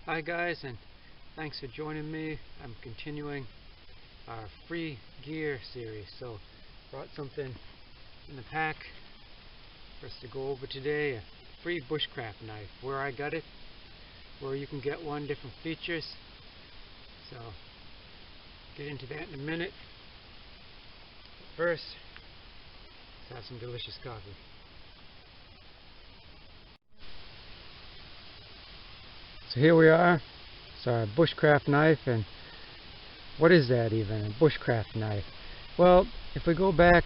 Hi guys, and thanks for joining me. I'm continuing our free gear series. So brought something in the pack for us to go over today. A free bushcraft knife. Where I got it, where you can get one, different features. So get into that in a minute. But first, let's have some delicious coffee. So here we are. It's our bushcraft knife, and what is that even, a bushcraft knife? Well, if we go back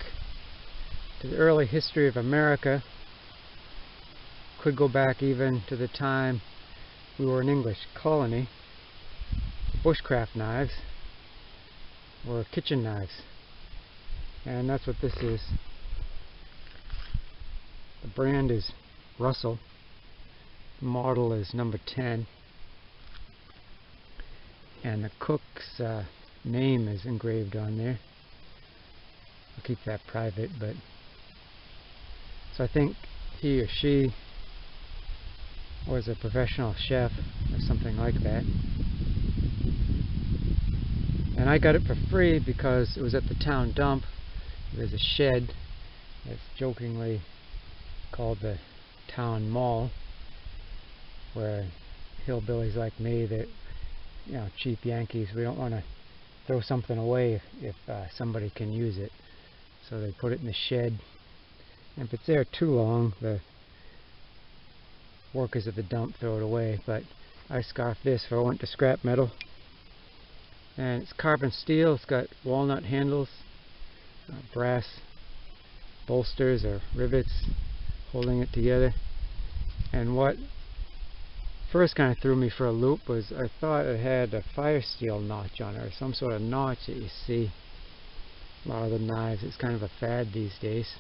to the early history of America, could go back even to the time we were an English colony, bushcraft knives were kitchen knives, and that's what this is. The brand is Russell. The model is number 10. And the cook's name is engraved on there. I'll keep that private, but so I think he or she was a professional chef or something like that. And I got it for free because it was at the town dump. There's a shed that's jokingly called the town mall, where hillbillies like me, that cheap Yankees, we don't want to throw something away if somebody can use it. So they put it in the shed, and if it's there too long, the workers at the dump throw it away. But I scarfed this for I went to scrap metal, and it's carbon steel. It's got walnut handles, brass bolsters or rivets holding it together. And what first kind of threw me for a loop was I thought it had a fire steel notch on it, or some sort of notch that you see a lot of the knives. It's kind of a fad these days.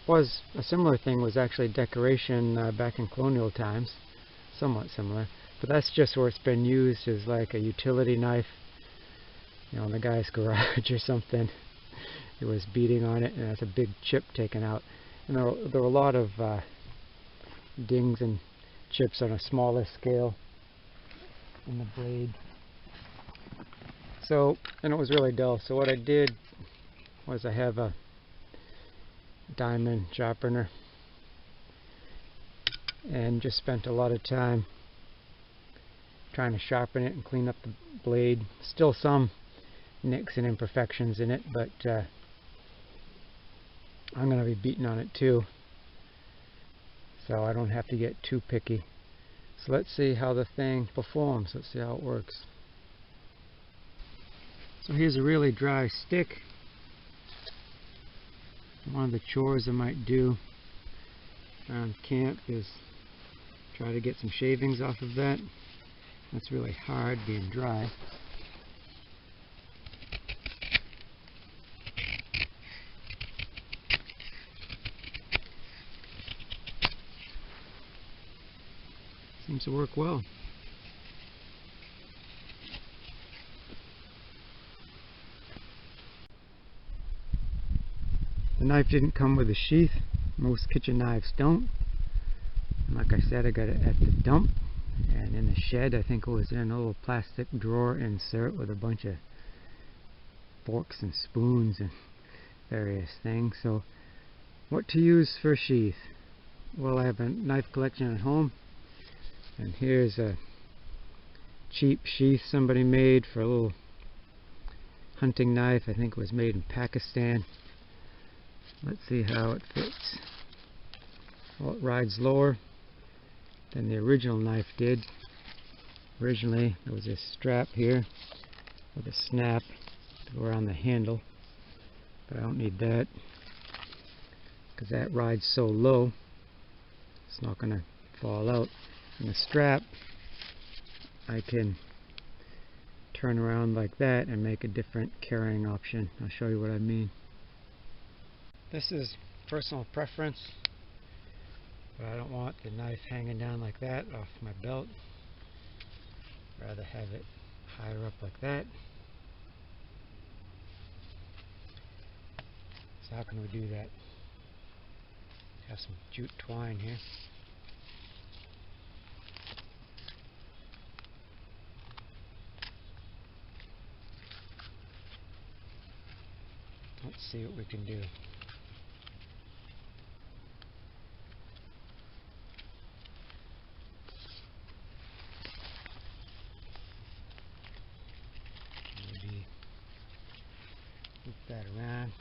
Was a similar thing was actually decoration back in colonial times, somewhat similar, but that's just where it's been used as like a utility knife, in the guy's garage or something. He was beating on it, and that's a big chip taken out, and there were a lot of dings and chips on a smaller scale in the blade. So, and it was really dull. So what I did was I have a diamond sharpener and just spent a lot of time trying to sharpen it and clean up the blade. Still some nicks and imperfections in it, but I'm going to be beating on it too, so I don't have to get too picky. So let's see how the thing performs. Let's see how it works. So here's a really dry stick. One of the chores I might do around camp is try to get some shavings off of that. That's really hard being dry. Seems to work well. The knife didn't come with a sheath. Most kitchen knives don't. And like I said, I got it at the dump, and in the shed I think it was in a little plastic drawer insert with a bunch of forks and spoons and various things. So what to use for a sheath? Well, I have a knife collection at home, and here's a cheap sheath somebody made for a little hunting knife. I think it was made in Pakistan. Let's see how it fits. Well, it rides lower than the original knife did. Originally there was this strap here with a snap to go around the handle, but I don't need that because that rides so low it's not going to fall out. And the strap I can turn around like that and make a different carrying option. I'll show you what I mean. This is personal preference, but I don't want the knife hanging down like that off my belt. I'd rather have it higher up like that. So how can we do that? Have some jute twine here. Let's see what we can do. Maybe loop that around.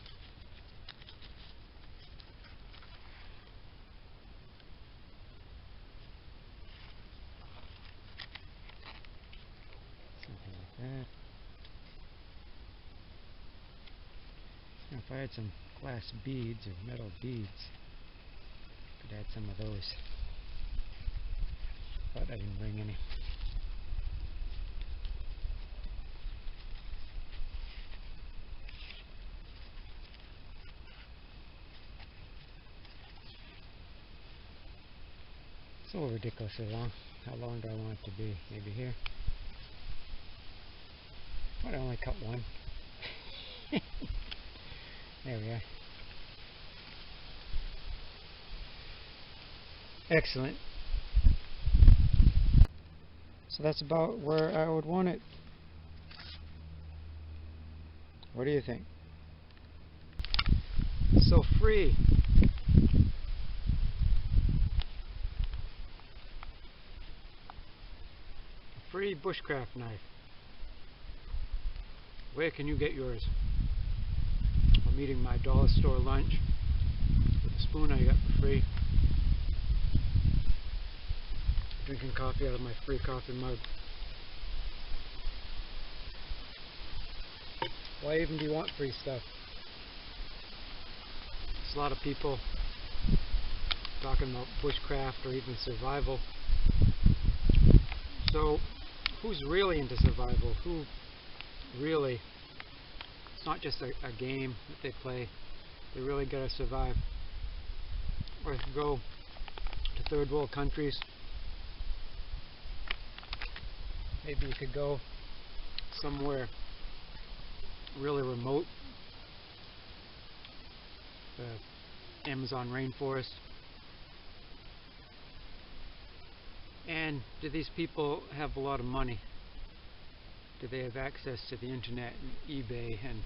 Something like that. Now if I had some glass beads or metal beads, I could add some of those. But I didn't bring any. So ridiculously long. How long do I want it to be? Maybe here? But I only cut one. There we are. Excellent. So that's about where I would want it. What do you think? So free. Free bushcraft knife. Where can you get yours? I'm eating my dollar store lunch with a spoon I got for free. Drinking coffee out of my free coffee mug. Why even do you want free stuff? There's a lot of people talking about bushcraft or even survival. So who's really into survival? Who really? It's not just a game that they play. They really gotta survive. Or if you go to third world countries, maybe you could go somewhere really remote, the Amazon rainforest. And do these people have a lot of money? Do they have access to the internet and eBay, and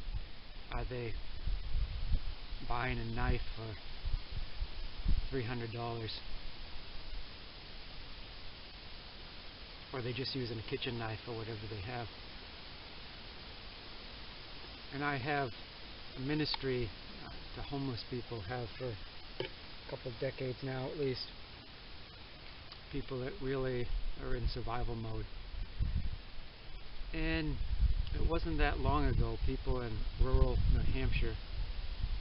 are they buying a knife for $300? Or are they just using a kitchen knife or whatever they have? And I have a ministry to homeless people, have for a couple of decades now at least. People that really are in survival mode. And it wasn't that long ago, people in rural New Hampshire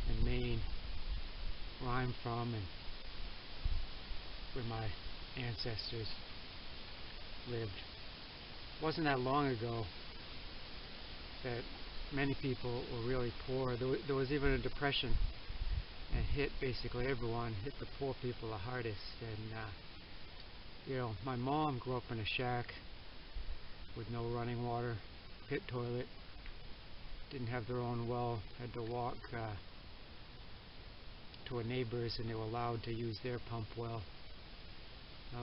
and Maine, where I'm from and where my ancestors lived, it wasn't that long ago that many people were really poor. There was even a depression, and hit basically everyone, hit the poor people the hardest. And you know, my mom grew up in a shack with no running water, pit toilet, didn't have their own well, had to walk to a neighbor's, and they were allowed to use their pump well.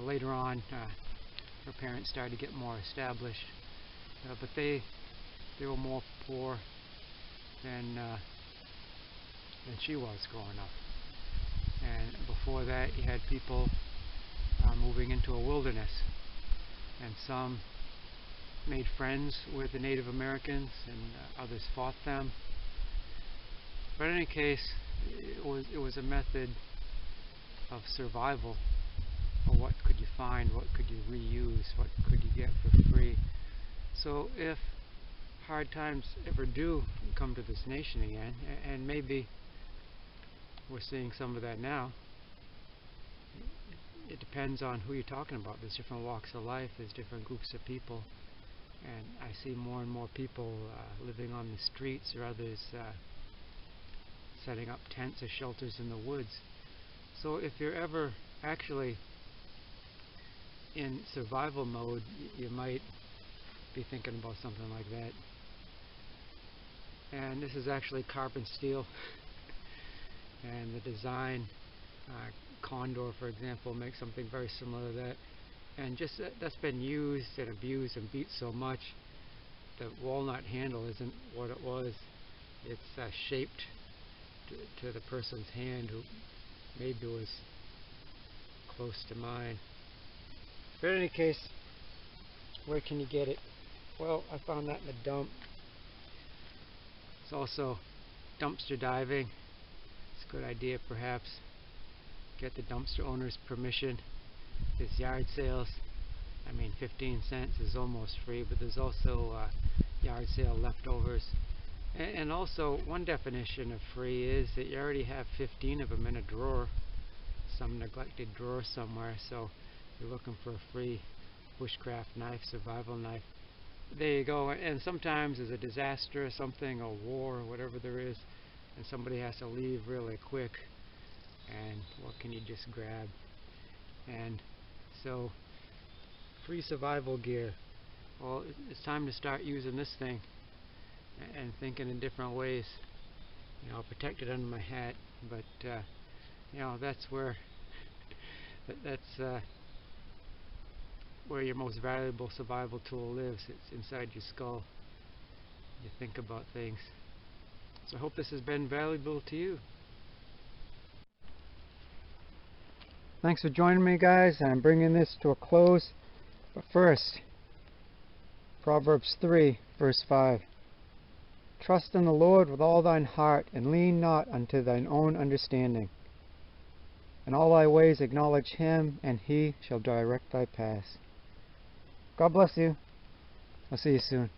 Later on, her parents started to get more established, but they were more poor than she was growing up. And before that, you had people moving into a wilderness, and some made friends with the Native Americans, and others fought them. But in any case, it was a method of survival. Or what could you find? What could you reuse? What could you get for free? So if hard times ever do come to this nation again, and maybe we're seeing some of that now, it depends on who you're talking about. There's different walks of life, there's different groups of people, and I see more and more people living on the streets, or others setting up tents or shelters in the woods. So if you're ever actually in survival mode, you might be thinking about something like that. And this is actually carbon steel, and the design, Condor for example, makes something very similar to that, and just that's been used and abused and beat so much. The walnut handle isn't what it was. It's shaped to the person's hand who maybe was close to mine. But in any case, where can you get it? Well, I found that in the dump. It's also dumpster diving. It's a good idea, perhaps. Get the dumpster owner's permission. There's yard sales. I mean, 15 cents is almost free, but there's also yard sale leftovers. And also, one definition of free is that you already have 15 of them in a drawer, some neglected drawer somewhere, so you're looking for a free bushcraft knife, survival knife. There you go. And sometimes there's a disaster or something, a war or whatever there is, and somebody has to leave really quick, and what can you just grab? And so, free survival gear. Well, it's time to start using this thing and thinking in different ways. You know, I'll protect it under my hat, but you know, that's where where your most valuable survival tool lives. It's inside your skull. You think about things. So I hope this has been valuable to you. Thanks for joining me, guys. I'm bringing this to a close. But first, Proverbs 3, verse 5. Trust in the Lord with all thine heart, and lean not unto thine own understanding. In all thy ways acknowledge him, and he shall direct thy paths. God bless you. I'll see you soon.